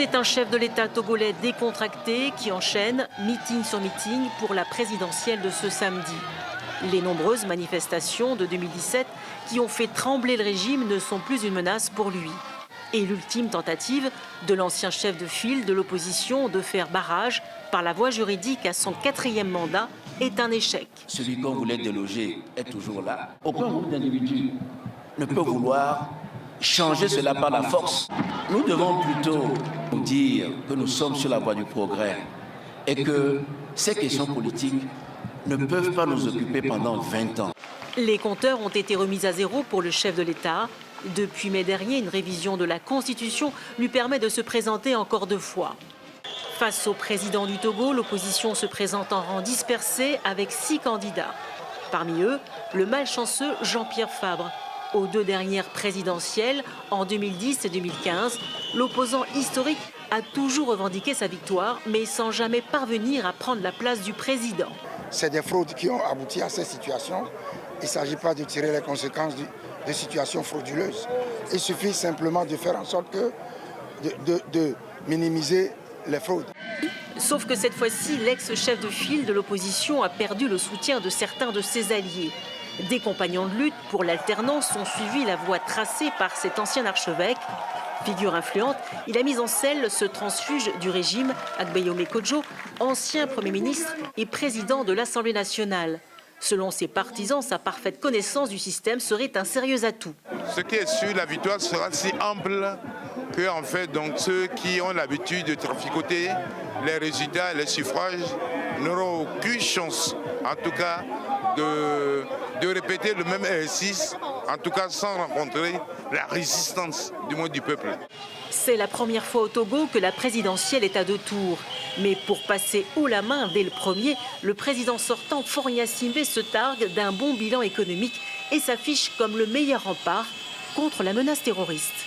C'est un chef de l'État togolais décontracté qui enchaîne meeting sur meeting pour la présidentielle de ce samedi. Les nombreuses manifestations de 2017 qui ont fait trembler le régime ne sont plus une menace pour lui. Et l'ultime tentative de l'ancien chef de file de l'opposition de faire barrage par la voie juridique à son 4e mandat est un échec. Celui qu'on voulait déloger est toujours là. Aucun groupe d'individus ne peut vouloir changer cela par la force. Nous devons plutôt dire que nous sommes sur la voie du progrès et que ces questions politiques ne peuvent pas nous occuper pendant 20 ans. Les compteurs ont été remis à zéro pour le chef de l'État. Depuis mai dernier, une révision de la Constitution lui permet de se présenter encore 2 fois. Face au président du Togo, l'opposition se présente en rang dispersé avec 6 candidats. Parmi eux, le malchanceux Jean-Pierre Fabre. Aux 2 dernières présidentielles, en 2010 et 2015, l'opposant historique a toujours revendiqué sa victoire, mais sans jamais parvenir à prendre la place du président. C'est des fraudes qui ont abouti à cette situation. Il ne s'agit pas de tirer les conséquences de situations frauduleuses. Il suffit simplement de faire en sorte de minimiser les fraudes. Sauf que cette fois-ci, l'ex-chef de file de l'opposition a perdu le soutien de certains de ses alliés. Des compagnons de lutte pour l'alternance ont suivi la voie tracée par cet ancien archevêque. Figure influente, il a mis en selle ce transfuge du régime, Agbayome Kodjo, ancien Premier ministre et président de l'Assemblée nationale. Selon ses partisans, sa parfaite connaissance du système serait un sérieux atout. Ce qui est sûr, la victoire sera si ample que en fait, donc, ceux qui ont l'habitude de traficoter les résultats et les suffrages n'auront aucune chance, en tout cas, de répéter le même exercice, en tout cas sans rencontrer la résistance du mot du peuple. C'est la première fois au Togo que la présidentielle est à 2 tours. Mais pour passer haut la main dès le premier, le président sortant, Faure Gnassingbé, se targue d'un bon bilan économique et s'affiche comme le meilleur rempart contre la menace terroriste.